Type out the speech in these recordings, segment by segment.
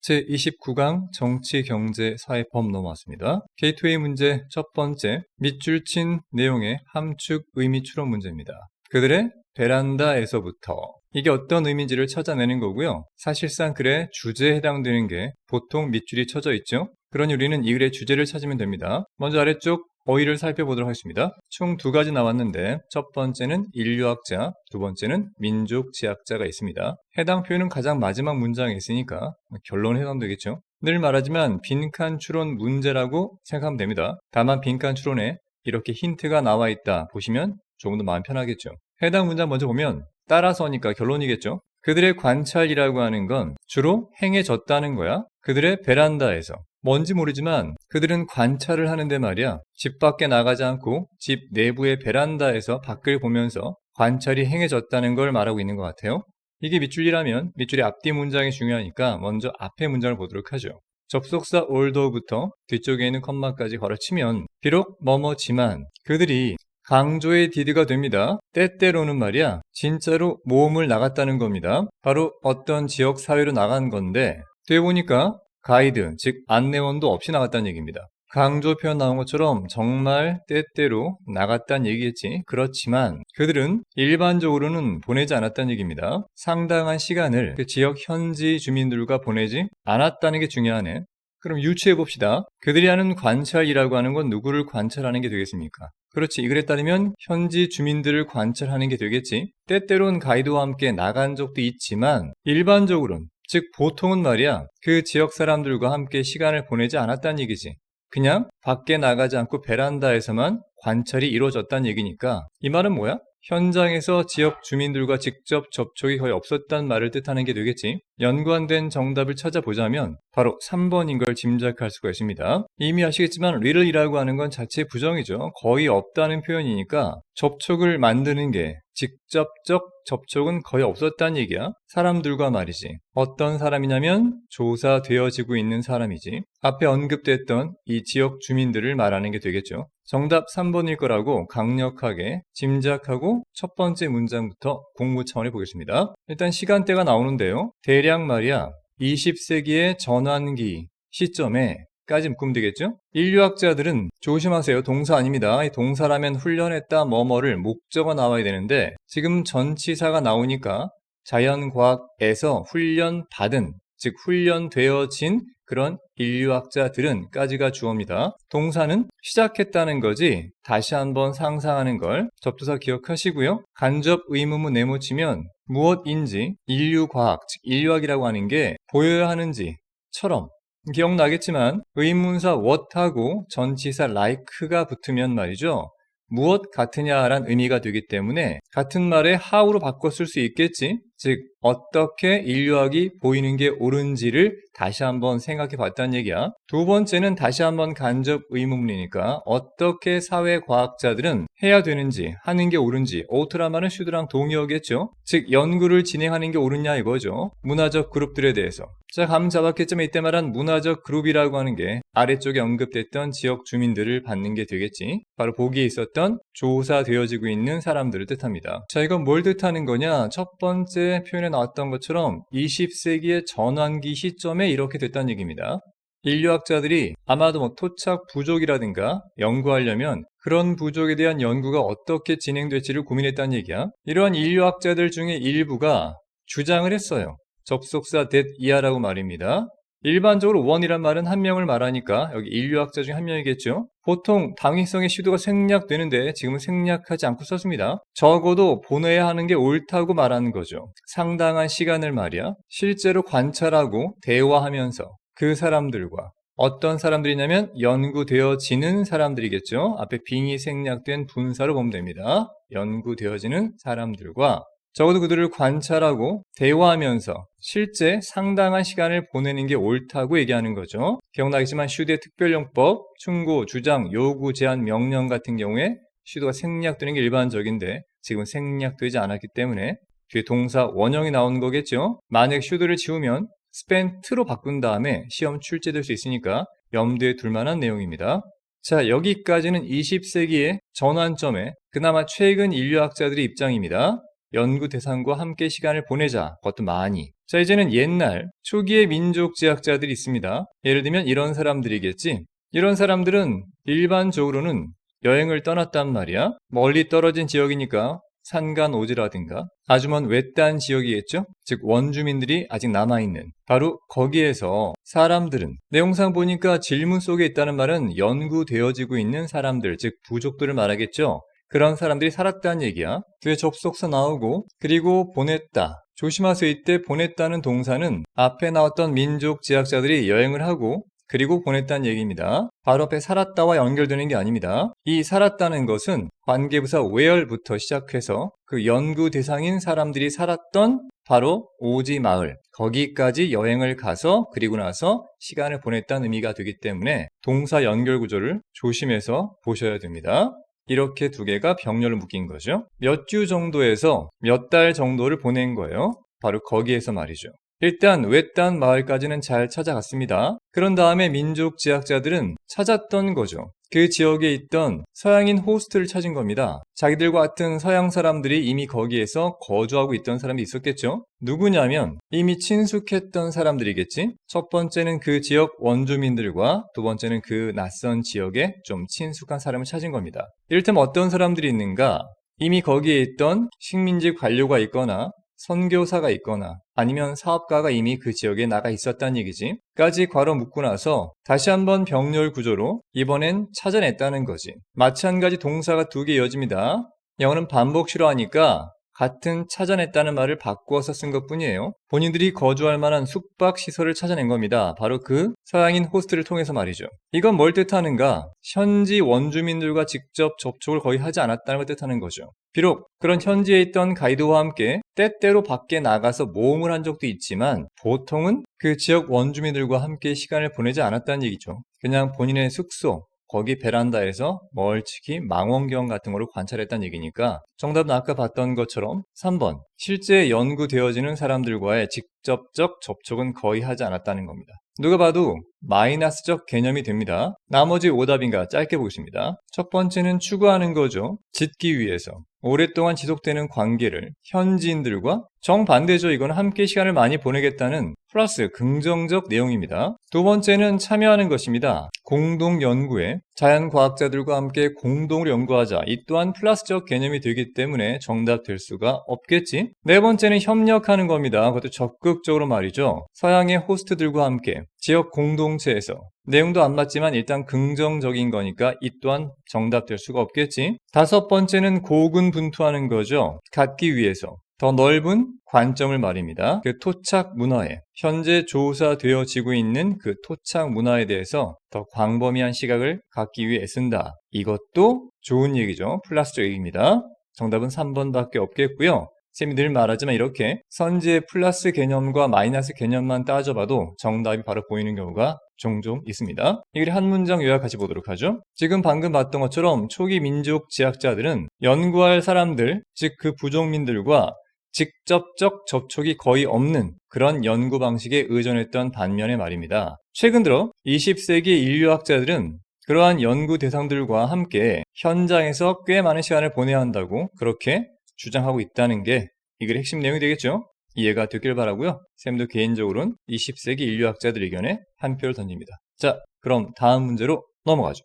제29강 정치, 경제, 사회법 넘어왔습니다. 게이트웨이 문제 첫 번째, 밑줄 친 내용의 함축 의미 추론 문제입니다. 그들의 베란다에서부터 이게 어떤 의미인지를 찾아내는 거고요. 사실상 글의 주제에 해당되는 게 보통 밑줄이 쳐져 있죠. 그러니 우리는 이 글의 주제를 찾으면 됩니다. 먼저 아래쪽 어휘를 살펴보도록 하겠습니다. 총 두 가지 나왔는데 첫 번째는 인류학자, 두 번째는 민족지학자가 있습니다. 해당 표현은 가장 마지막 문장에 있으니까 결론에 해당되겠죠. 늘 말하지만 빈칸 추론 문제라고 생각하면 됩니다. 다만 빈칸 추론에 이렇게 힌트가 나와 있다 보시면 조금 더 마음 편하겠죠. 해당 문장 먼저 보면 따라서니까 결론이겠죠. 그들의 관찰이라고 하는 건 주로 행해졌다는 거야. 그들의 베란다에서. 뭔지 모르지만 그들은 관찰을 하는데 말이야. 집 밖에 나가지 않고 집 내부의 베란다에서 밖을 보면서 관찰이 행해졌다는 걸 말하고 있는 것 같아요. 이게 밑줄이라면 밑줄의 앞뒤 문장이 중요하니까 먼저 앞에 문장을 보도록 하죠. 접속사 although부터 뒤쪽에 있는 컴마까지 걸어치면 비록 뭐뭐지만 그들이 강조의 디드가 됩니다. 때때로는 말이야 진짜로 모험을 나갔다는 겁니다. 바로 어떤 지역 사회로 나간 건데 뒤에 보니까 가이드, 즉 안내원도 없이 나갔다는 얘기입니다. 강조 표현 나온 것처럼 정말 때때로 나갔다는 얘기겠지. 그렇지만 그들은 일반적으로는 보내지 않았다는 얘기입니다. 상당한 시간을 그 지역 현지 주민들과 보내지 않았다는 게 중요하네. 그럼 유추해 봅시다. 그들이 하는 관찰이라고 하는 건 누구를 관찰하는 게 되겠습니까? 그렇지. 이 글에 따르면 현지 주민들을 관찰하는 게 되겠지. 때때론 가이드와 함께 나간 적도 있지만 일반적으로는 즉 보통은 말이야 그 지역 사람들과 함께 시간을 보내지 않았다는 얘기지. 그냥 밖에 나가지 않고 베란다에서만 관찰이 이루어졌다는 얘기니까 이 말은 뭐야? 현장에서 지역 주민들과 직접 접촉이 거의 없었다는 말을 뜻하는 게 되겠지. 연관된 정답을 찾아보자면 바로 3번인 걸 짐작할 수가 있습니다. 이미 아시겠지만 little이라고 하는 건 자체 부정이죠. 거의 없다는 표현이니까 접촉을 만드는 게 직접적 접촉은 거의 없었다는 얘기야. 사람들과 말이지. 어떤 사람이냐면 조사되어지고 있는 사람이지. 앞에 언급됐던 이 지역 주민들을 말하는 게 되겠죠. 정답 3번일 거라고 강력하게 짐작하고 첫 번째 문장부터 공부 차원에 보겠습니다. 일단 시간대가 나오는데요. 대략 말이야 20세기의 전환기 시점에 까지 묶으면 되겠죠? 인류학자들은 조심하세요. 동사 아닙니다. 동사라면 훈련했다 뭐뭐를 목적어 나와야 되는데 지금 전치사가 나오니까 자연과학에서 훈련받은 즉 훈련되어진 그런 인류학자들은 까지가 주어입니다. 동사는 시작했다는 거지 다시 한번 상상하는 걸 접두사 기억하시고요. 간접 의문문 네모치면 무엇인지 인류과학 즉 인류학이라고 하는 게 보여야 하는지처럼 기억나겠지만 의문사 what하고 전치사 like가 붙으면 말이죠. 무엇 같으냐란 의미가 되기 때문에 같은 말에 how로 바꿔 쓸 수 있겠지. 즉 어떻게 인류학이 보이는 게 옳은지를 다시 한번 생각해 봤다는 얘기야. 두 번째는 다시 한번 간접 의문문이니까 어떻게 사회과학자들은 해야 되는지 하는 게 옳은지 ough트란 말은 should랑 동의어겠죠. 즉 연구를 진행하는 게 옳으냐 이거죠. 문화적 그룹들에 대해서. 자, 감 잡았겠지만 이때 말한 문화적 그룹이라고 하는 게 아래쪽에 언급됐던 지역 주민들을 받는 게 되겠지. 바로 보기에 있었던 조사되어지고 있는 사람들을 뜻합니다. 자, 이건 뭘 뜻하는 거냐? 첫 번째 표현에 나왔던 것처럼 20세기의 전환기 시점에 이렇게 됐다는 얘기입니다. 인류학자들이 아마도 토착 부족이라든가 연구하려면 그런 부족에 대한 연구가 어떻게 진행될지를 고민했다는 얘기야. 이러한 인류학자들 중에 일부가 주장을 했어요. 접속사 that 이하라고 말입니다. 일반적으로 one이란 말은 한 명을 말하니까 여기 인류학자 중 한 명이겠죠. 보통 당위성의 시도가 생략되는데 지금은 생략하지 않고 썼습니다. 적어도 보내야 하는 게 옳다고 말하는 거죠. 상당한 시간을 말이야. 실제로 관찰하고 대화하면서 그 사람들과 어떤 사람들이냐면 연구되어지는 사람들이겠죠. 앞에 빙이 생략된 분사로 보면 됩니다. 연구되어지는 사람들과 적어도 그들을 관찰하고 대화하면서 실제 상당한 시간을 보내는 게 옳다고 얘기하는 거죠. 기억나겠지만 should의 특별용법, 충고, 주장, 요구, 제한, 명령 같은 경우에 should가 생략되는 게 일반적인데 지금은 생략되지 않았기 때문에 뒤에 동사 원형이 나오는 거겠죠. 만약 should를 지우면 spent로 바꾼 다음에 시험 출제될 수 있으니까 염두에 둘 만한 내용입니다. 자, 여기까지는 20세기의 전환점에 그나마 최근 인류학자들의 입장입니다. 연구 대상과 함께 시간을 보내자. 그것도 많이. 자, 이제는 옛날 초기의 민족지향자들이 있습니다. 예를 들면 이런 사람들이겠지. 이런 사람들은 일반적으로는 여행을 떠났단 말이야. 멀리 떨어진 지역이니까 산간오지라든가 아주 먼 외딴 지역이겠죠? 즉 원주민들이 아직 남아있는 바로 거기에서 사람들은 내용상 보니까 질문 속에 있다는 말은 연구되어지고 있는 사람들, 즉 부족들을 말하겠죠? 그런 사람들이 살았다는 얘기야. 뒤에 접속사 나오고 그리고 보냈다. 조심하세요. 이때 보냈다는 동사는 앞에 나왔던 민족지향자들이 여행을 하고 그리고 보냈다는 얘기입니다. 바로 앞에 살았다와 연결되는 게 아닙니다. 이 살았다는 것은 관계부사 where부터 시작해서 그 연구 대상인 사람들이 살았던 바로 오지 마을, 거기까지 여행을 가서 그리고 나서 시간을 보냈다는 의미가 되기 때문에 동사 연결 구조를 조심해서 보셔야 됩니다. 이렇게 두 개가 병렬로 묶인 거죠. 몇 주 정도에서 몇 달 정도를 보낸 거예요. 바로 거기에서 말이죠. 일단 외딴 마을까지는 잘 찾아갔습니다. 그런 다음에 민족지향자들은 찾았던 거죠. 그 지역에 있던 서양인 호스트를 찾은 겁니다. 자기들과 같은 서양 사람들이 이미 거기에서 거주하고 있던 사람이 있었겠죠. 누구냐면 이미 친숙했던 사람들이겠지. 첫 번째는 그 지역 원주민들과 두 번째는 그 낯선 지역에 좀 친숙한 사람을 찾은 겁니다. 이를테면 어떤 사람들이 있는가? 이미 거기에 있던 식민지 관료가 있거나 선교사가 있거나 아니면 사업가가 이미 그 지역에 나가 있었다는 얘기지. 까지 괄호 묶고 나서 다시 한번 병렬 구조로 이번엔 찾아냈다는 거지. 마찬가지 동사가 두 개 이어집니다. 영어는 반복 싫어하니까 같은 찾아냈다는 말을 바꾸어서 쓴 것뿐이에요. 본인들이 거주할 만한 숙박시설을 찾아낸 겁니다. 바로 그 서양인 호스트를 통해서 말이죠. 이건 뭘 뜻하는가? 현지 원주민들과 직접 접촉을 거의 하지 않았다는 걸 뜻하는 거죠. 비록 그런 현지에 있던 가이드와 함께 때때로 밖에 나가서 모험을 한 적도 있지만 보통은 그 지역 원주민들과 함께 시간을 보내지 않았다는 얘기죠. 그냥 본인의 숙소, 거기 베란다에서 멀찍이 망원경 같은 거를 관찰했다는 얘기니까 정답은 아까 봤던 것처럼 3번 실제 연구되어지는 사람들과의 직접적 접촉은 거의 하지 않았다는 겁니다. 누가 봐도 마이너스적 개념이 됩니다. 나머지 오답인가 짧게 보겠습니다. 첫 번째는 추구하는 거죠. 짓기 위해서 오랫동안 지속되는 관계를 현지인들과 정반대죠. 이건 함께 시간을 많이 보내겠다는 플러스 긍정적 내용입니다. 두 번째는 참여하는 것입니다. 공동 연구에 자연과학자들과 함께 공동으로 연구하자. 이 또한 플러스적 개념이 되기 때문에 정답 될 수가 없겠지. 네 번째는 협력하는 겁니다. 그것도 적극적으로 말이죠. 서양의 호스트들과 함께 지역 공동체에서 내용도 안 맞지만 일단 긍정적인 거니까 이 또한 정답 될 수가 없겠지. 다섯 번째는 고군분투하는 거죠. 갖기 위해서 더 넓은 관점을 말입니다. 그 토착 문화에 현재 조사되어지고 있는 그 토착 문화에 대해서 더 광범위한 시각을 갖기 위해 애쓴다. 이것도 좋은 얘기죠. 플러스적 얘기입니다. 정답은 3번밖에 없겠고요. 쌤이 늘 말하지만 이렇게 선지의 플러스 개념과 마이너스 개념만 따져봐도 정답이 바로 보이는 경우가 종종 있습니다. 이걸 한 문장 요약 같이 보도록 하죠. 지금 방금 봤던 것처럼 초기 민족 지향자들은 연구할 사람들, 즉 그 부족민들과 직접적 접촉이 거의 없는 그런 연구 방식에 의존했던 반면에 말입니다. 최근 들어 20세기 인류학자들은 그러한 연구 대상들과 함께 현장에서 꽤 많은 시간을 보내야 한다고 그렇게 주장하고 있다는 게 이 글의 핵심 내용이 되겠죠. 이해가 됐길 바라고요. 쌤도 개인적으로는 20세기 인류학자들 의견에 한 표를 던집니다. 자, 그럼 다음 문제로 넘어가죠.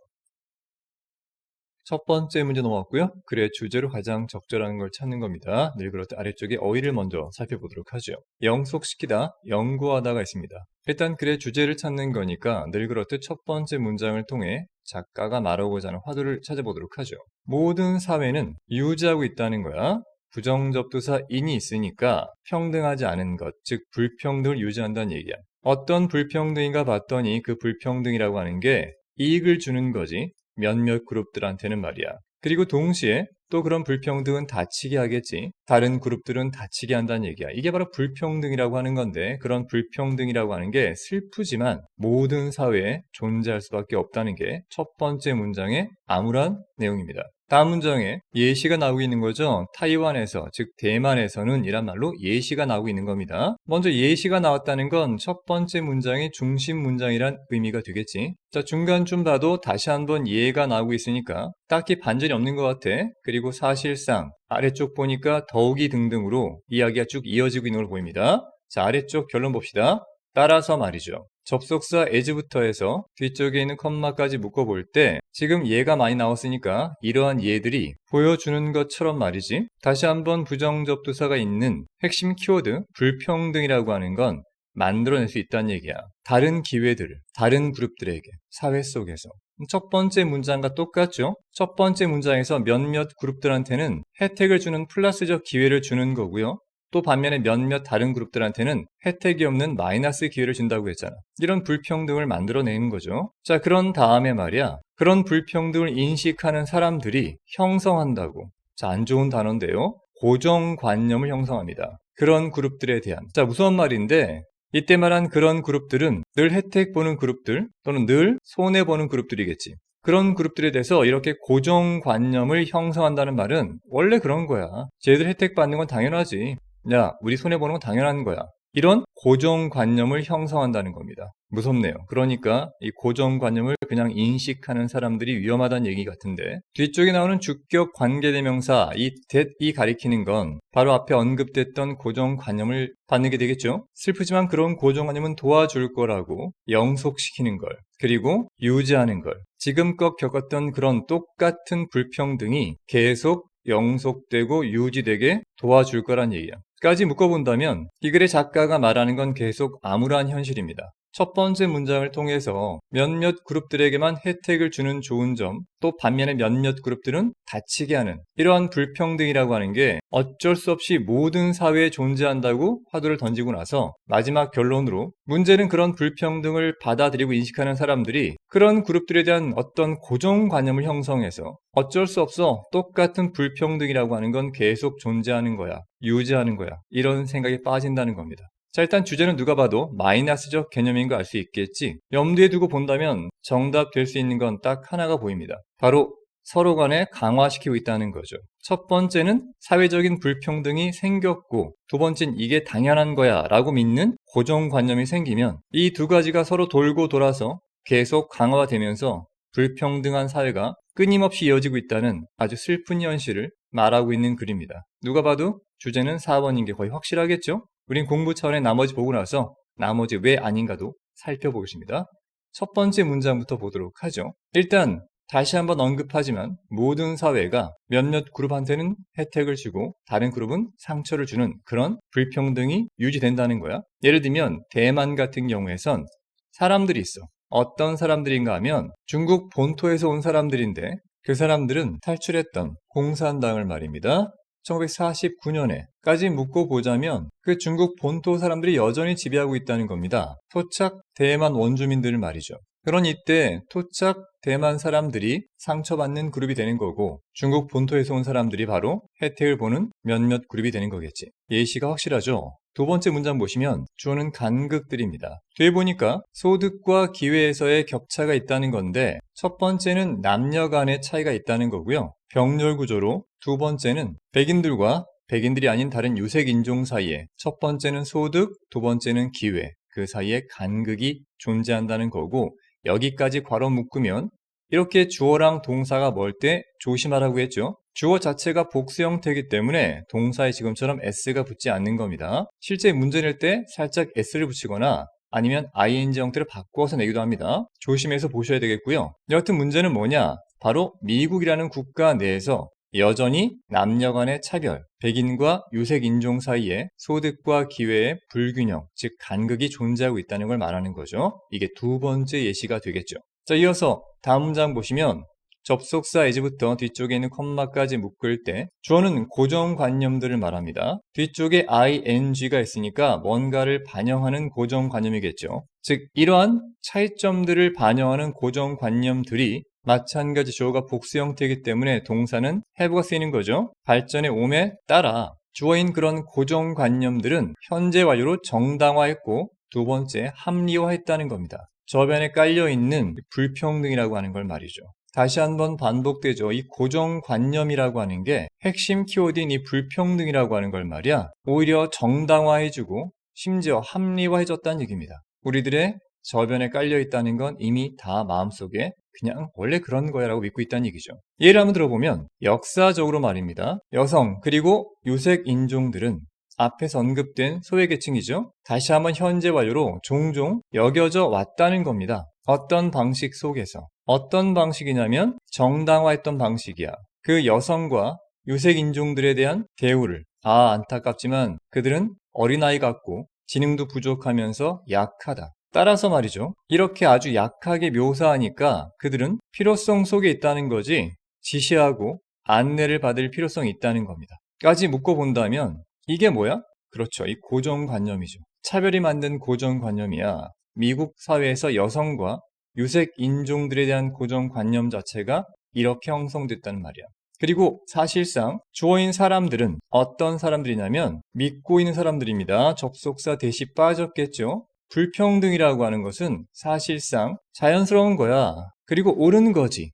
첫 번째 문제 넘어갔고요. 글의 주제로 가장 적절한 걸 찾는 겁니다. 늘 그렇듯 아래쪽에 어휘를 먼저 살펴보도록 하죠. 영속시키다, 연구하다가 있습니다. 일단 글의 주제를 찾는 거니까 늘 그렇듯 첫 번째 문장을 통해 작가가 말하고자 하는 화두를 찾아보도록 하죠. 모든 사회는 유지하고 있다는 거야. 부정접두사 인이 있으니까 평등하지 않은 것, 즉 불평등을 유지한다는 얘기야. 어떤 불평등인가 봤더니 그 불평등이라고 하는 게 이익을 주는 거지. 몇몇 그룹들한테는 말이야. 그리고 동시에 또 그런 불평등은 다치게 하겠지. 다른 그룹들은 다치게 한다는 얘기야. 이게 바로 불평등이라고 하는 건데 그런 불평등이라고 하는 게 슬프지만 모든 사회에 존재할 수밖에 없다는 게 첫 번째 문장의 암울한 내용입니다. 다음 문장에 예시가 나오고 있는 거죠. 타이완에서, 즉 대만에서는 이란 말로 예시가 나오고 있는 겁니다. 먼저 예시가 나왔다는 건 첫 번째 문장의 중심 문장이란 의미가 되겠지. 자, 중간쯤 봐도 다시 한번 예가 나오고 있으니까 딱히 반전이 없는 것 같아. 그리고 사실상 아래쪽 보니까 더욱이 등등으로 이야기가 쭉 이어지고 있는 걸 보입니다. 자, 아래쪽 결론 봅시다. 따라서 말이죠. 접속사 as부터 해서 뒤쪽에 있는 컴마까지 묶어볼 때 지금 예가 많이 나왔으니까 이러한 예들이 보여주는 것처럼 말이지. 다시 한번 부정접두사가 있는 핵심 키워드 불평등이라고 하는 건 만들어낼 수 있다는 얘기야. 다른 기회들, 다른 그룹들에게, 사회 속에서. 첫 번째 문장과 똑같죠? 첫 번째 문장에서 몇몇 그룹들한테는 혜택을 주는 플러스적 기회를 주는 거고요. 또 반면에 몇몇 다른 그룹들한테는 혜택이 없는 마이너스 기회를 준다고 했잖아. 이런 불평등을 만들어내는 거죠. 자, 그런 다음에 말이야. 그런 불평등을 인식하는 사람들이 형성한다고. 자, 안 좋은 단어인데요. 고정관념을 형성합니다. 그런 그룹들에 대한. 자, 무서운 말인데 이때 말한 그런 그룹들은 늘 혜택 보는 그룹들 또는 늘 손해보는 그룹들이겠지. 그런 그룹들에 대해서 이렇게 고정관념을 형성한다는 말은 원래 그런 거야. 쟤들 혜택 받는 건 당연하지. 야, 우리 손해보는 건 당연한 거야. 이런 고정관념을 형성한다는 겁니다. 무섭네요. 그러니까 이 고정관념을 그냥 인식하는 사람들이 위험하다는 얘기 같은데 뒤쪽에 나오는 주격 관계대명사 이 가리키는 건 바로 앞에 언급됐던 고정관념을 받는 게 되겠죠. 슬프지만 그런 고정관념은 도와줄 거라고 영속시키는 걸 그리고 유지하는 걸 지금껏 겪었던 그런 똑같은 불평등이 계속 영속되고 유지되게 도와줄 거란 얘기야. 까지 묶어본다면 이 글의 작가가 말하는 건 계속 암울한 현실입니다. 첫 번째 문장을 통해서 몇몇 그룹들에게만 혜택을 주는 좋은 점, 또 반면에 몇몇 그룹들은 다치게 하는 이러한 불평등이라고 하는 게 어쩔 수 없이 모든 사회에 존재한다고 화두를 던지고 나서 마지막 결론으로 문제는 그런 불평등을 받아들이고 인식하는 사람들이 그런 그룹들에 대한 어떤 고정관념을 형성해서 어쩔 수 없어 똑같은 불평등이라고 하는 건 계속 존재하는 거야, 유지하는 거야 이런 생각에 빠진다는 겁니다. 자, 일단 주제는 누가 봐도 마이너스적 개념인 거 알 수 있겠지. 염두에 두고 본다면 정답 될 수 있는 건 딱 하나가 보입니다. 바로 서로 간에 강화시키고 있다는 거죠. 첫 번째는 사회적인 불평등이 생겼고 두 번째는 이게 당연한 거야 라고 믿는 고정관념이 생기면 이 두 가지가 서로 돌고 돌아서 계속 강화되면서 불평등한 사회가 끊임없이 이어지고 있다는 아주 슬픈 현실을 말하고 있는 글입니다. 누가 봐도 주제는 4번인 게 거의 확실하겠죠? 우린 공부 차원의 나머지 보고 나서 나머지 왜 아닌가도 살펴보겠습니다. 첫 번째 문장부터 보도록 하죠. 일단 다시 한번 언급하지만 모든 사회가 몇몇 그룹한테는 혜택을 주고 다른 그룹은 상처를 주는 그런 불평등이 유지된다는 거야. 예를 들면 대만 같은 경우에선 사람들이 있어. 어떤 사람들인가 하면 중국 본토에서 온 사람들인데 그 사람들은 탈출했던 공산당을 말입니다. 1949년에까지 묻고 보자면 그 중국 본토 사람들이 여전히 지배하고 있다는 겁니다. 토착 대만 원주민들 말이죠. 그런 이때 토착 대만 사람들이 상처받는 그룹이 되는 거고 중국 본토에서 온 사람들이 바로 혜택을 보는 몇몇 그룹이 되는 거겠지. 예시가 확실하죠. 두 번째 문장 보시면 주어는 간극들입니다. 뒤에 보니까 소득과 기회에서의 격차가 있다는 건데 첫 번째는 남녀 간의 차이가 있다는 거고요. 병렬 구조로 두 번째는 백인들과 백인들이 아닌 다른 유색 인종 사이에 첫 번째는 소득, 두 번째는 기회 그 사이에 간극이 존재한다는 거고 여기까지 괄호 묶으면 이렇게 주어랑 동사가 멀 때 조심하라고 했죠. 주어 자체가 복수 형태이기 때문에 동사에 지금처럼 s가 붙지 않는 겁니다. 실제 문제 낼 때 살짝 s를 붙이거나 아니면 ing 형태를 바꿔서 내기도 합니다. 조심해서 보셔야 되겠고요. 여하튼 문제는 뭐냐? 바로 미국이라는 국가 내에서 여전히 남녀 간의 차별, 백인과 유색 인종 사이에 소득과 기회의 불균형, 즉 간극이 존재하고 있다는 걸 말하는 거죠. 이게 두 번째 예시가 되겠죠. 자, 이어서 다음 문장 보시면 접속사 as부터 뒤쪽에 있는 컴마까지 묶을 때 주어는 고정관념들을 말합니다. 뒤쪽에 ing가 있으니까 뭔가를 반영하는 고정관념이겠죠. 즉 이러한 차이점들을 반영하는 고정관념들이 마찬가지 주어가 복수 형태이기 때문에 동사는 have가 쓰이는 거죠. 발전의 옴에 따라 주어인 그런 고정관념들은 현재 완료로 정당화했고 두 번째 합리화했다는 겁니다. 저변에 깔려있는 불평등이라고 하는 걸 말이죠. 다시 한번 반복되죠. 이 고정관념이라고 하는 게 핵심 키워드인 이 불평등이라고 하는 걸 말이야. 오히려 정당화해주고 심지어 합리화해줬다는 얘기입니다. 우리들의 저변에 깔려있다는 건 이미 다 마음속에 그냥 원래 그런 거야 라고 믿고 있다는 얘기죠. 예를 한번 들어보면 역사적으로 말입니다. 여성 그리고 유색 인종들은 앞에서 언급된 소외계층이죠. 다시 한번 현재 완료로 종종 여겨져 왔다는 겁니다. 어떤 방식 속에서. 어떤 방식이냐면 정당화했던 방식이야. 그 여성과 유색인종들에 대한 대우를 안타깝지만 그들은 어린아이 같고 지능도 부족하면서 약하다. 따라서 말이죠. 이렇게 아주 약하게 묘사하니까 그들은 필요성 속에 있다는 거지 지시하고 안내를 받을 필요성이 있다는 겁니다. 까지 묶어본다면 이게 뭐야? 그렇죠. 이 고정관념이죠. 차별이 만든 고정관념이야. 미국 사회에서 여성과 유색 인종들에 대한 고정관념 자체가 이렇게 형성됐다는 말이야. 그리고 사실상 주어인 사람들은 어떤 사람들이냐면 믿고 있는 사람들입니다. 접속사 대시 빠졌겠죠. 불평등이라고 하는 것은 사실상 자연스러운 거야. 그리고 옳은 거지.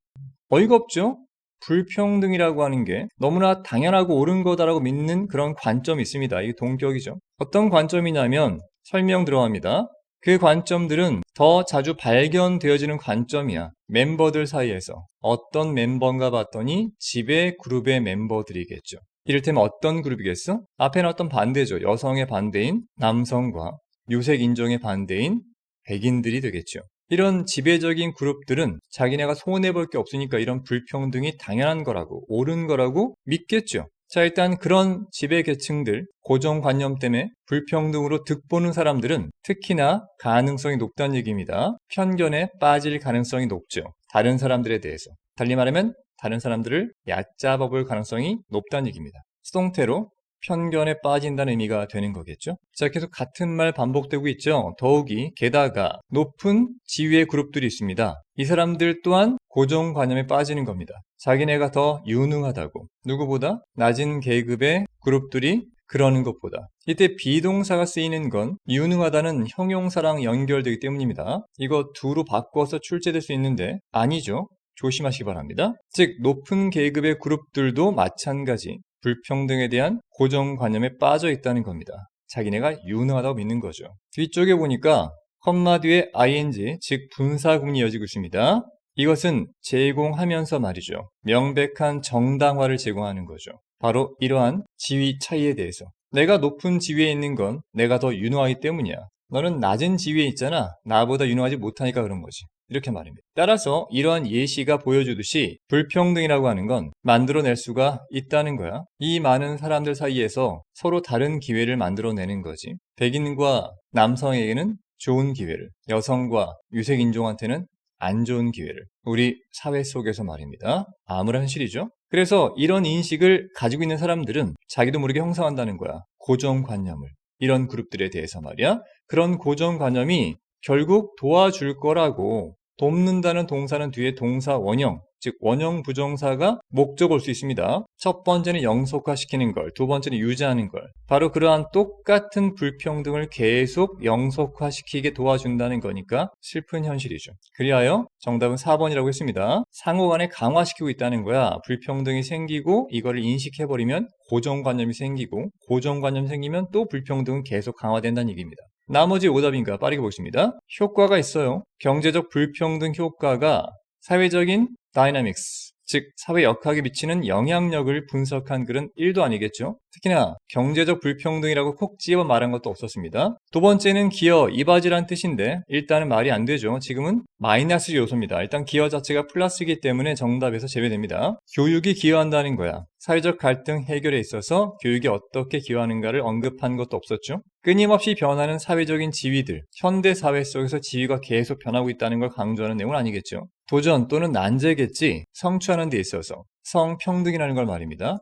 어이가 없죠? 불평등이라고 하는 게 너무나 당연하고 옳은 거다라고 믿는 그런 관점이 있습니다. 이게 동격이죠. 어떤 관점이냐면 설명 들어갑니다. 그 관점들은 더 자주 발견되어지는 관점이야. 멤버들 사이에서. 어떤 멤버인가 봤더니 지배 그룹의 멤버들이겠죠. 이를테면 어떤 그룹이겠어? 앞에는 어떤 반대죠. 여성의 반대인 남성과 유색 인종의 반대인 백인들이 되겠죠. 이런 지배적인 그룹들은 자기네가 손해볼 게 없으니까 이런 불평등이 당연한 거라고 옳은 거라고 믿겠죠. 자, 일단 그런 지배계층들, 고정관념 때문에 불평등으로 득보는 사람들은 특히나 가능성이 높다는 얘기입니다. 편견에 빠질 가능성이 높죠. 다른 사람들에 대해서. 달리 말하면 다른 사람들을 얕잡아 볼 가능성이 높다는 얘기입니다. 수동태로 편견에 빠진다는 의미가 되는 거겠죠. 자, 계속 같은 말 반복되고 있죠. 더욱이 게다가 높은 지위의 그룹들이 있습니다. 이 사람들 또한 고정관념에 빠지는 겁니다. 자기네가 더 유능하다고. 누구보다 낮은 계급의 그룹들이 그러는 것보다. 이때 비동사가 쓰이는 건 유능하다는 형용사랑 연결되기 때문입니다. 이거 do로 바꿔서 출제될 수 있는데 아니죠. 조심하시기 바랍니다. 즉 높은 계급의 그룹들도 마찬가지 불평등에 대한 고정관념에 빠져 있다는 겁니다. 자기네가 유능하다고 믿는 거죠. 뒤쪽에 보니까 컴마 뒤에 ing, 즉 분사구문이 이어지고 있습니다. 이것은 제공하면서 말이죠. 명백한 정당화를 제공하는 거죠. 바로 이러한 지위 차이에 대해서. 내가 높은 지위에 있는 건 내가 더 유능하기 때문이야. 너는 낮은 지위에 있잖아. 나보다 유능하지 못하니까 그런 거지. 이렇게 말입니다. 따라서 이러한 예시가 보여주듯이 불평등이라고 하는 건 만들어낼 수가 있다는 거야. 이 많은 사람들 사이에서 서로 다른 기회를 만들어내는 거지. 백인과 남성에게는 좋은 기회를, 여성과 유색인종한테는 안 좋은 기회를. 우리 사회 속에서 말입니다. 암울한 현실이죠. 그래서 이런 인식을 가지고 있는 사람들은 자기도 모르게 형성한다는 거야. 고정관념을. 이런 그룹들에 대해서 말이야. 그런 고정관념이 결국 도와줄 거라고. 돕는다는 동사는 뒤에 동사 원형, 즉 원형 부정사가 목적 올 수 있습니다. 첫 번째는 영속화시키는 걸, 두 번째는 유지하는 걸. 바로 그러한 똑같은 불평등을 계속 영속화시키게 도와준다는 거니까 슬픈 현실이죠. 그리하여 정답은 4번이라고 했습니다. 상호간에 강화시키고 있다는 거야. 불평등이 생기고 이거를 인식해버리면 고정관념이 생기고 고정관념이 생기면 또 불평등은 계속 강화된다는 얘기입니다. 나머지 오답인가 빠르게 보겠습니다. 효과가 있어요. 경제적 불평등 효과가 사회적인 다이나믹스, 즉 사회 역학에 미치는 영향력을 분석한 글은 1도 아니겠죠. 특히나 경제적 불평등이라고 콕 집어 말한 것도 없었습니다. 두 번째는 기여, 이바지란 뜻인데 일단은 말이 안 되죠. 지금은 마이너스 요소입니다. 일단 기여 자체가 플러스이기 때문에 정답에서 제외됩니다. 교육이 기여한다는 거야. 사회적 갈등 해결에 있어서 교육이 어떻게 기여하는가를 언급한 것도 없었죠. 끊임없이 변하는 사회적인 지위들, 현대 사회 속에서 지위가 계속 변하고 있다는 걸 강조하는 내용은 아니겠죠. 도전 또는 난제겠지. 성취하는 데 있어서 성평등이라는 걸 말입니다.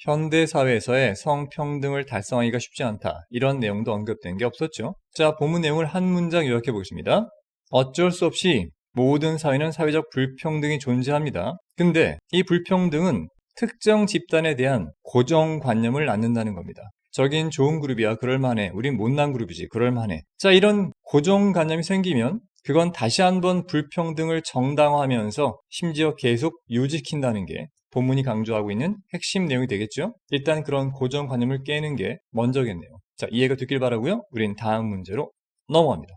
현대사회에서의 성평등을 달성하기가 쉽지 않다. 이런 내용도 언급된 게 없었죠. 자, 본문 내용을 한 문장 요약해 보겠습니다. 어쩔 수 없이 모든 사회는 사회적 불평등이 존재합니다. 근데 이 불평등은 특정 집단에 대한 고정관념을 낳는다는 겁니다. 저긴 좋은 그룹이야. 그럴만해. 우린 못난 그룹이지. 그럴만해. 자, 이런 고정관념이 생기면 그건 다시 한번 불평등을 정당화하면서 심지어 계속 유지시킨다는 게 본문이 강조하고 있는 핵심 내용이 되겠죠? 일단 그런 고정관념을 깨는 게 먼저겠네요. 자, 이해가 됐길 바라고요. 우린 다음 문제로 넘어갑니다.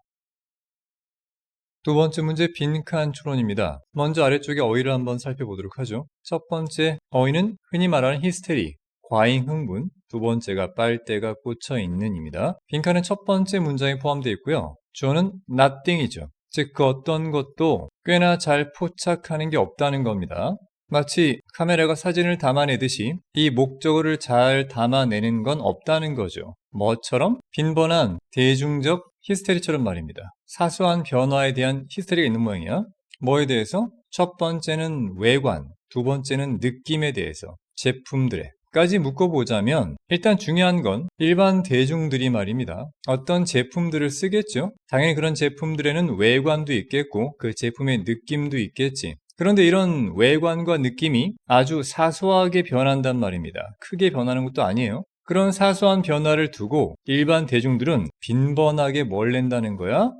두 번째 문제 빈칸 추론입니다. 먼저 아래쪽에 어휘를 한번 살펴보도록 하죠. 첫 번째 어휘는 흔히 말하는 히스테리, 과잉 흥분, 두 번째가 빨대가 꽂혀 있는입니다. 빈칸은 첫 번째 문장에 포함되어 있고요. 주어는 nothing이죠. 즉 그 어떤 것도 꽤나 잘 포착하는 게 없다는 겁니다. 마치 카메라가 사진을 담아내듯이 이 목적어를 잘 담아내는 건 없다는 거죠. 뭐처럼? 빈번한 대중적 히스테리처럼 말입니다. 사소한 변화에 대한 히스테리가 있는 모양이야. 뭐에 대해서? 첫 번째는 외관, 두 번째는 느낌에 대해서, 제품들에 까지 묶어보자면 일단 중요한 건 일반 대중들이 말입니다. 어떤 제품들을 쓰겠죠? 당연히 그런 제품들에는 외관도 있겠고 그 제품의 느낌도 있겠지. 그런데 이런 외관과 느낌이 아주 사소하게 변한단 말입니다. 크게 변하는 것도 아니에요. 그런 사소한 변화를 두고 일반 대중들은 빈번하게 뭘 낸다는 거야?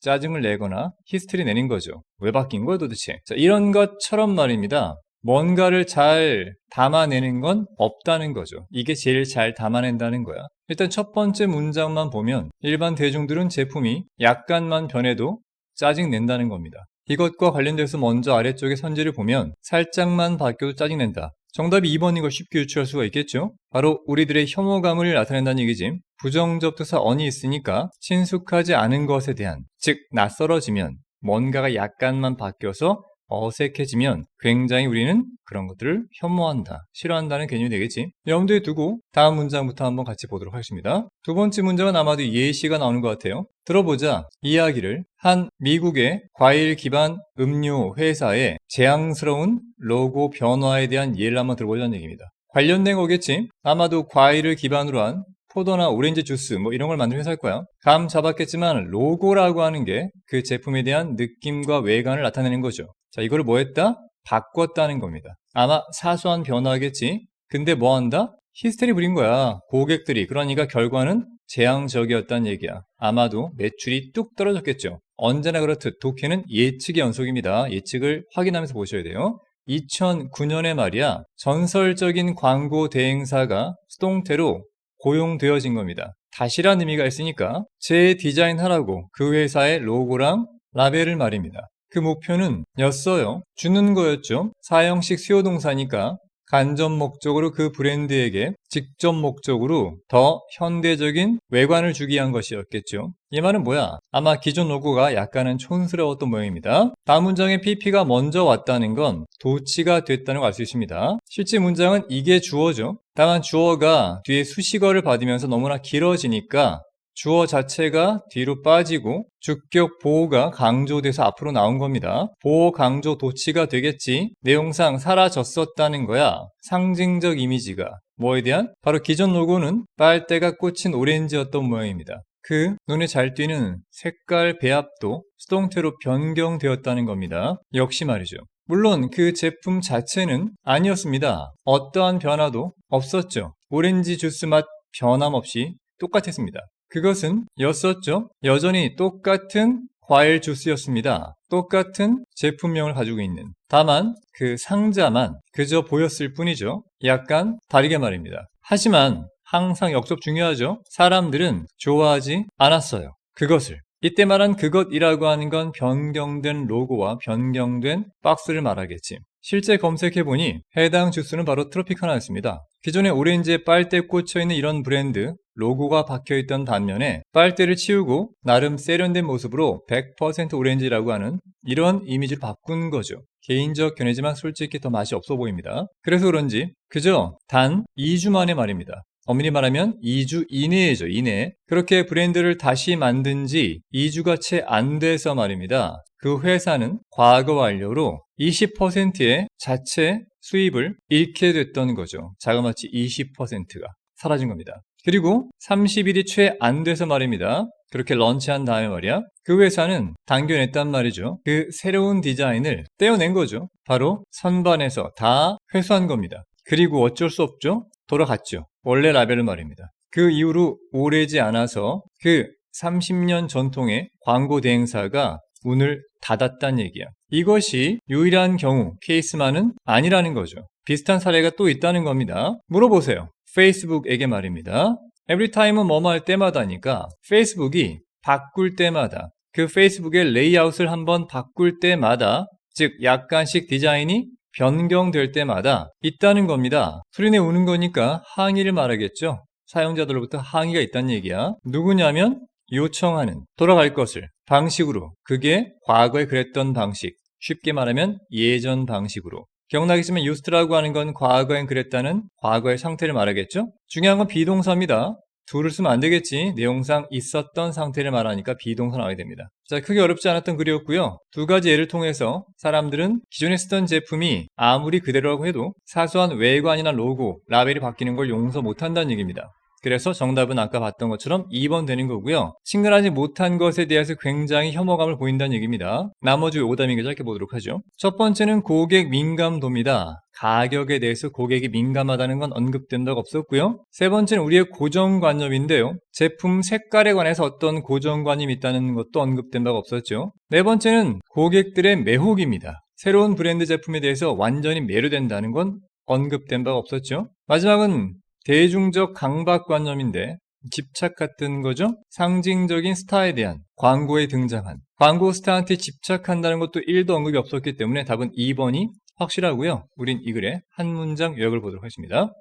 짜증을 내거나 히스테리 내는 거죠. 왜 바뀐 거야 도대체? 자, 이런 것처럼 말입니다. 뭔가를 잘 담아내는 건 없다는 거죠. 이게 제일 잘 담아낸다는 거야. 일단 첫 번째 문장만 보면 일반 대중들은 제품이 약간만 변해도 짜증낸다는 겁니다. 이것과 관련돼서 먼저 아래쪽의 선지를 보면 살짝만 바뀌어도 짜증낸다. 정답이 2번인 걸 쉽게 유추할 수가 있겠죠? 바로 우리들의 혐오감을 나타낸다는 얘기지. 부정접두사 on이 있으니까 친숙하지 않은 것에 대한, 즉 낯설어지면 뭔가가 약간만 바뀌어서 어색해지면 굉장히 우리는 그런 것들을 혐오한다, 싫어한다는 개념이 되겠지. 염두에 두고 다음 문장부터 한번 같이 보도록 하겠습니다. 두 번째 문장은 아마도 예시가 나오는 것 같아요. 들어보자. 이야기를 한 미국의 과일 기반 음료 회사의 재앙스러운 로고 변화에 대한 예를 한번 들어보자는 얘기입니다. 관련된 거겠지. 아마도 과일을 기반으로 한 포도나 오렌지 주스 뭐 이런 걸 만드는 회사일 거야. 감 잡았겠지만 로고라고 하는 게 그 제품에 대한 느낌과 외관을 나타내는 거죠. 자, 이거를 뭐 했다? 바꿨다는 겁니다. 아마 사소한 변화겠지. 근데 뭐 한다? 히스테리 부린 거야. 고객들이. 그러니까 결과는 재앙적이었다는 얘기야. 아마도 매출이 뚝 떨어졌겠죠. 언제나 그렇듯 독해는 예측의 연속입니다. 예측을 확인하면서 보셔야 돼요. 2009년에 말이야. 전설적인 광고 대행사가 수동태로 고용되어진 겁니다. 다시란 의미가 있으니까 재디자인하라고 그 회사의 로고랑 라벨을 말입니다. 그 목표는 였어요. 주는 거였죠. 사형식 수요동사니까 간접 목적으로 그 브랜드에게 직접 목적으로 더 현대적인 외관을 주기 위한 것이었겠죠. 이 말은 뭐야? 아마 기존 로고가 약간은 촌스러웠던 모양입니다. 다음 문장에 PP가 먼저 왔다는 건 도치가 됐다는 걸 알 수 있습니다. 실제 문장은 이게 주어죠. 다만 주어가 뒤에 수식어를 받으면서 너무나 길어지니까 주어 자체가 뒤로 빠지고 주격 보호가 강조돼서 앞으로 나온 겁니다. 보호 강조 도치가 되겠지. 내용상 사라졌었다는 거야. 상징적 이미지가. 뭐에 대한? 바로 기존 로고는 빨대가 꽂힌 오렌지였던 모양입니다. 그 눈에 잘 띄는 색깔 배합도 수동태로 변경되었다는 겁니다. 역시 말이죠. 물론 그 제품 자체는 아니었습니다. 어떠한 변화도 없었죠. 오렌지 주스 맛 변함없이 똑같았습니다. 그것은 였었죠. 여전히 똑같은 과일 주스였습니다. 똑같은 제품명을 가지고 있는. 다만 그 상자만 그저 보였을 뿐이죠. 약간 다르게 말입니다. 하지만 항상 역섭 중요하죠. 사람들은 좋아하지 않았어요. 그것을. 이때 말한 그것이라고 하는 건 변경된 로고와 변경된 박스를 말하겠지. 실제 검색해보니 해당 주스는 바로 트로피카나였습니다. 기존에 오렌지에 빨대 꽂혀있는 이런 브랜드 로고가 박혀있던 반면에 빨대를 치우고 나름 세련된 모습으로 100% 오렌지라고 하는 이런 이미지를 바꾼 거죠. 개인적 견해지만 솔직히 더 맛이 없어 보입니다. 그래서 그런지 그저 단 2주 만에 말입니다. 엄밀히 말하면 2주 이내에죠. 이내. 그렇게 브랜드를 다시 만든 지 2주가 채 안 돼서 말입니다. 그 회사는 과거 완료로 20%의 자체 수입을 잃게 됐던 거죠. 자그마치 20%가 사라진 겁니다. 그리고 30일이 채 안 돼서 말입니다. 그렇게 런치한 다음에 말이야. 그 회사는 당겨냈단 말이죠. 그 새로운 디자인을 떼어낸 거죠. 바로 선반에서 다 회수한 겁니다. 그리고 어쩔 수 없죠. 돌아갔죠. 원래 라벨을 말입니다. 그 이후로 오래지 않아서 그 30년 전통의 광고 대행사가 문을 닫았다는 얘기야. 이것이 유일한 경우, 케이스만은 아니라는 거죠. 비슷한 사례가 또 있다는 겁니다. 물어보세요. 페이스북에게 말입니다. 에브리타임은 뭐뭐 할 때마다니까 페이스북이 바꿀 때마다 그 페이스북의 레이아웃을 한번 바꿀 때마다 즉 약간씩 디자인이 변경될 때마다 있다는 겁니다. 소리내 우는 거니까 항의를 말하겠죠. 사용자들로부터 항의가 있다는 얘기야. 누구냐면 요청하는 돌아갈 것을 방식으로 그게 과거에 그랬던 방식 쉽게 말하면 예전 방식으로 기억나겠지만 used라고 하는 건 과거엔 그랬다는 과거의 상태를 말하겠죠. 중요한 건 비동사입니다. do를 쓰면 안 되겠지. 내용상 있었던 상태를 말하니까 비동사 나와야 됩니다. 자, 크게 어렵지 않았던 글이었고요. 두 가지 예를 통해서 사람들은 기존에 쓰던 제품이 아무리 그대로라고 해도 사소한 외관이나 로고, 라벨이 바뀌는 걸 용서 못한다는 얘기입니다. 그래서 정답은 아까 봤던 것처럼 2번 되는 거고요. 친근하지 못한 것에 대해서 굉장히 혐오감을 보인다는 얘기입니다. 나머지 오답인가 짧게 보도록 하죠. 첫 번째는 고객 민감도입니다. 가격에 대해서 고객이 민감하다는 건 언급된 적 없었고요. 세 번째는 우리의 고정관념인데요. 제품 색깔에 관해서 어떤 고정관념이 있다는 것도 언급된 바가 없었죠. 네 번째는 고객들의 매혹입니다. 새로운 브랜드 제품에 대해서 완전히 매료된다는 건 언급된 바가 없었죠. 마지막은 대중적 강박관념인데 집착 같은 거죠. 상징적인 스타에 대한 광고에 등장한 광고 스타한테 집착한다는 것도 1도 언급이 없었기 때문에 답은 2번이 확실하고요. 우린 이 글의 한 문장 요약을 보도록 하겠습니다.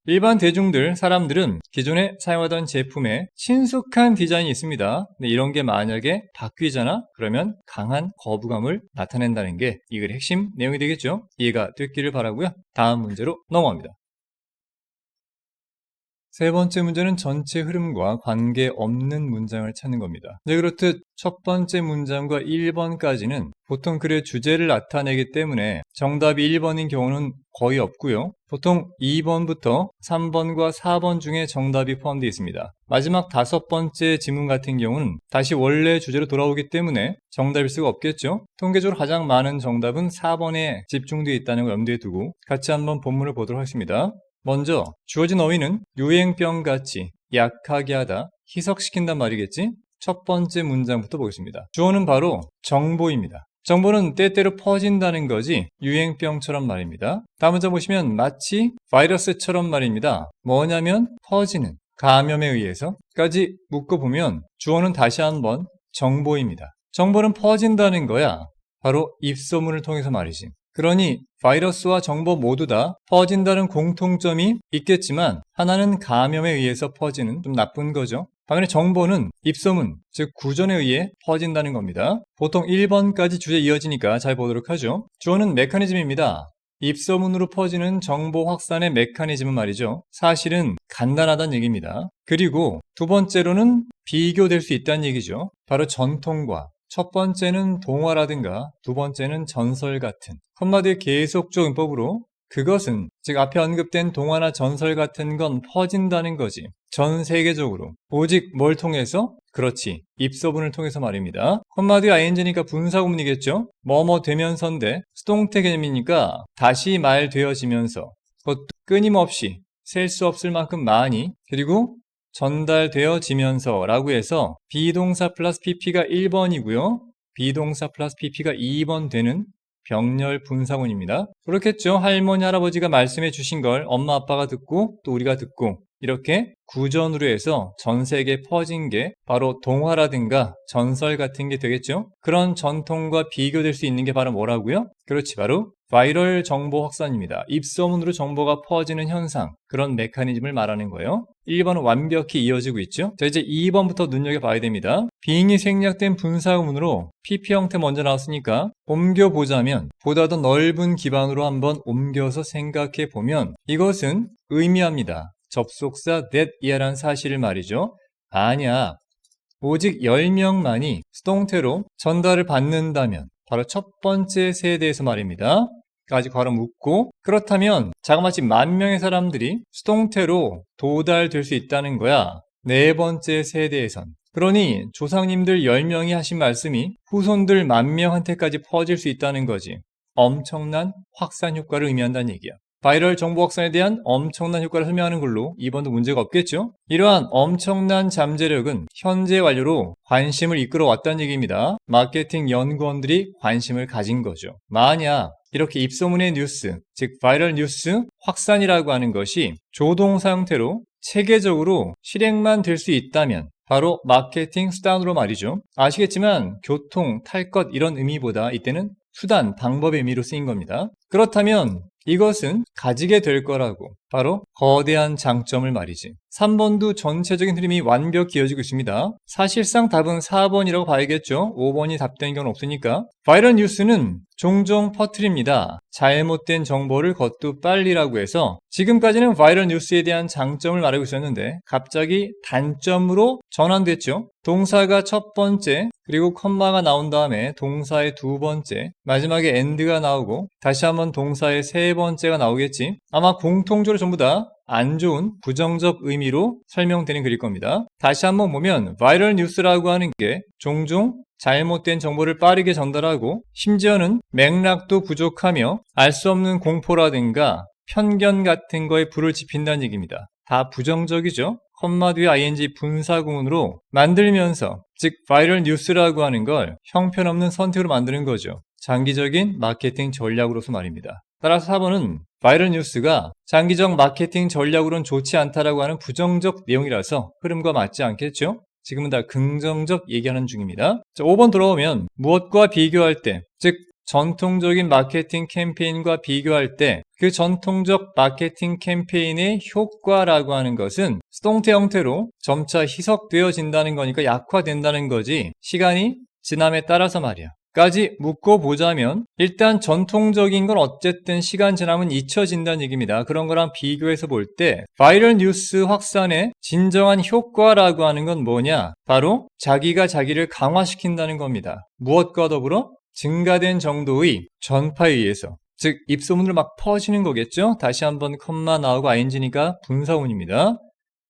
일반 대중들, 사람들은 기존에 사용하던 제품에 친숙한 디자인이 있습니다. 근데 이런 게 만약에 바뀌잖아? 그러면 강한 거부감을 나타낸다는 게 이 글의 핵심 내용이 되겠죠. 이해가 됐기를 바라고요. 다음 문제로 넘어갑니다. 세 번째 문제는 전체 흐름과 관계없는 문장을 찾는 겁니다. 이제 그렇듯 첫 번째 문장과 1번까지는 보통 글의 주제를 나타내기 때문에 정답이 1번인 경우는 거의 없고요. 보통 2번부터 3번과 4번 중에 정답이 포함되어 있습니다. 마지막 5번째 지문 같은 경우는 다시 원래 주제로 돌아오기 때문에 정답일 수가 없겠죠. 통계적으로 가장 많은 정답은 4번에 집중되어 있다는 걸 염두에 두고 같이 한번 본문을 보도록 하겠습니다. 먼저 주어진 어휘는 유행병같이 약하게 하다, 희석시킨단 말이겠지? 첫 번째 문장부터 보겠습니다. 주어는 바로 정보입니다. 정보는 때때로 퍼진다는 거지 유행병처럼 말입니다. 다음 문장 보시면 마치 바이러스처럼 말입니다. 뭐냐면 퍼지는, 감염에 의해서까지 묶어보면 주어는 다시 한번 정보입니다. 정보는 퍼진다는 거야. 바로 입소문을 통해서 말이지. 그러니 바이러스와 정보 모두 다 퍼진다는 공통점이 있겠지만 하나는 감염에 의해서 퍼지는 좀 나쁜 거죠. 반면에 정보는 입소문, 즉 구전에 의해 퍼진다는 겁니다. 보통 1번까지 주제 이어지니까 잘 보도록 하죠. 주어는 메커니즘입니다. 입소문으로 퍼지는 정보 확산의 메커니즘은 말이죠. 사실은 간단하다는 얘기입니다. 그리고 두 번째로는 비교될 수 있다는 얘기죠. 바로 전통과 첫 번째는 동화라든가 두 번째는 전설 같은 컴마드의 계속적 문법으로 그것은 즉 앞에 언급된 동화나 전설 같은 건 퍼진다는 거지. 전 세계적으로. 오직 뭘 통해서? 그렇지. 입소문을 통해서 말입니다. 컴마드의 ing니까 분사구문이겠죠. 뭐뭐 되면서인데 수동태 개념이니까 다시 말되어지면서 그것도 끊임없이 셀 수 없을 만큼 많이 그리고 전달되어지면서 라고 해서 비동사 플러스 pp가 1번이고요. 비동사 플러스 pp가 2번 되는 병렬 분사구문입니다. 그렇겠죠. 할머니, 할아버지가 말씀해 주신 걸 엄마, 아빠가 듣고 또 우리가 듣고 이렇게 구전으로 해서 전 세계에 퍼진 게 바로 동화라든가 전설 같은 게 되겠죠. 그런 전통과 비교될 수 있는 게 바로 뭐라고요? 그렇지, 바로 바이럴 정보 확산입니다. 입소문으로 정보가 퍼지는 현상, 그런 메커니즘을 말하는 거예요. 1번은 완벽히 이어지고 있죠. 자, 이제 2번부터 눈여겨봐야 됩니다. 빙이 생략된 분사구문으로 PP 형태 먼저 나왔으니까 옮겨보자면 보다 더 넓은 기반으로 한번 옮겨서 생각해보면 이것은 의미합니다. 접속사 that이라는 사실을 말이죠. 아니야. 오직 10명만이 수동태로 전달을 받는다면 바로 첫 번째 세대에서 말입니다. 까지 괄호 묶고 그렇다면 자그마치 10,000명의 사람들이 수동태로 도달될 수 있다는 거야. 네 번째 세대에선. 그러니 조상님들 10명이 하신 말씀이 후손들 10,000명한테까지 퍼질 수 있다는 거지. 엄청난 확산 효과를 의미한다는 얘기야. 바이럴 정보 확산에 대한 엄청난 효과를 설명하는 걸로 이번도 문제가 없겠죠? 이러한 엄청난 잠재력은 현재 완료로 관심을 이끌어 왔다는 얘기입니다. 마케팅 연구원들이 관심을 가진 거죠. 만약 이렇게 입소문의 뉴스, 즉 바이럴 뉴스 확산이라고 하는 것이 조동사 형태로 체계적으로 실행만 될 수 있다면 바로 마케팅 수단으로 말이죠. 아시겠지만 교통, 탈 것 이런 의미보다 이때는 수단, 방법의 의미로 쓰인 겁니다. 그렇다면 이것은 가지게 될 거라고 바로 거대한 장점을 말이지. 3번도 전체적인 흐름이 완벽히 이어지고 있습니다. 사실상 답은 4번이라고 봐야겠죠. 5번이 답된 경우는 없으니까. 바이럴 뉴스는 종종 퍼뜨립니다. 잘못된 정보를 겉도 빨리라고 해서 지금까지는 바이럴 뉴스에 대한 장점을 말하고 있었는데 갑자기 단점으로 전환됐죠. 동사가 첫 번째, 그리고 컴마가 나온 다음에 동사의 두 번째, 마지막에 end가 나오고 다시 한번 동사의 세 번째가 나오겠지. 아마 공통적으로 전부 다 안 좋은 부정적 의미로 설명되는 글일 겁니다. 다시 한번 보면 바이럴 뉴스라고 하는 게 종종 잘못된 정보를 빠르게 전달하고 심지어는 맥락도 부족하며 알 수 없는 공포라든가 편견 같은 거에 불을 지핀다는 얘기입니다. 다 부정적이죠. 컴마 뒤에 ing 분사구문으로 만들면서 즉 바이럴 뉴스라고 하는 걸 형편없는 선택으로 만드는 거죠. 장기적인 마케팅 전략으로서 말입니다. 따라서 4번은 바이럴 뉴스가 장기적 마케팅 전략으로는 좋지 않다라고 하는 부정적 내용이라서 흐름과 맞지 않겠죠? 지금은 다 긍정적 얘기하는 중입니다. 자, 5번 돌아오면 무엇과 비교할 때, 즉 전통적인 마케팅 캠페인과 비교할 때 그 전통적 마케팅 캠페인의 효과라고 하는 것은 수동태 형태로 점차 희석되어진다는 거니까 약화된다는 거지 시간이 지남에 따라서 말이야. 까지 묶어보자면 일단 전통적인 건 어쨌든 시간 지나면 잊혀진다는 얘기입니다. 그런 거랑 비교해서 볼 때 바이럴 뉴스 확산의 진정한 효과라고 하는 건 뭐냐? 바로 자기가 자기를 강화시킨다는 겁니다. 무엇과 더불어? 증가된 정도의 전파에 의해서 즉 입소문으로 막 퍼지는 거겠죠? 다시 한번 컴마 나오고 ing니까 분사문입니다.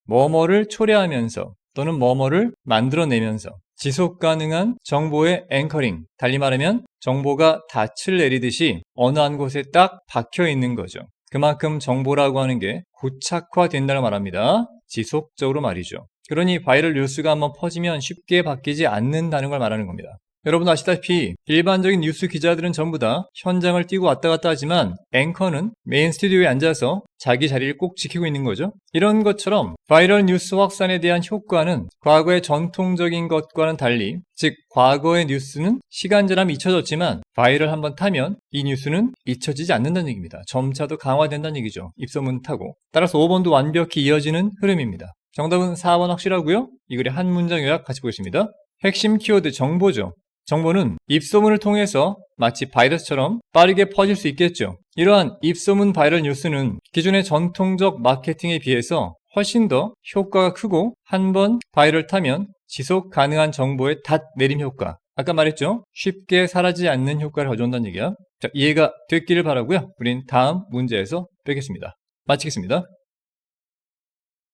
뭐뭐를 초래하면서 또는 뭐뭐를 만들어내면서 지속 가능한 정보의 앵커링, 달리 말하면 정보가 닻을 내리듯이 어느 한 곳에 딱 박혀 있는 거죠. 그만큼 정보라고 하는 게 고착화된다고 말합니다. 지속적으로 말이죠. 그러니 바이럴 뉴스가 한번 퍼지면 쉽게 바뀌지 않는다는 걸 말하는 겁니다. 여러분 아시다시피 일반적인 뉴스 기자들은 전부 다 현장을 뛰고 왔다 갔다 하지만 앵커는 메인 스튜디오에 앉아서 자기 자리를 꼭 지키고 있는 거죠. 이런 것처럼 바이럴 뉴스 확산에 대한 효과는 과거의 전통적인 것과는 달리 즉 과거의 뉴스는 시간 지나면 잊혀졌지만 바이럴 한번 타면 이 뉴스는 잊혀지지 않는다는 얘기입니다. 점차 더 강화된다는 얘기죠. 입소문 타고. 따라서 5번도 완벽히 이어지는 흐름입니다. 정답은 4번 확실하고요. 이 글의 한 문장 요약 같이 보겠습니다. 핵심 키워드 정보죠. 정보는 입소문을 통해서 마치 바이러스처럼 빠르게 퍼질 수 있겠죠. 이러한 입소문 바이럴 뉴스는 기존의 전통적 마케팅에 비해서 훨씬 더 효과가 크고 한번 바이럴 타면 지속 가능한 정보의 닷 내림 효과. 아까 말했죠? 쉽게 사라지지 않는 효과를 가져온다는 얘기야. 자, 이해가 됐기를 바라고요. 우린 다음 문제에서 뵙겠습니다. 마치겠습니다.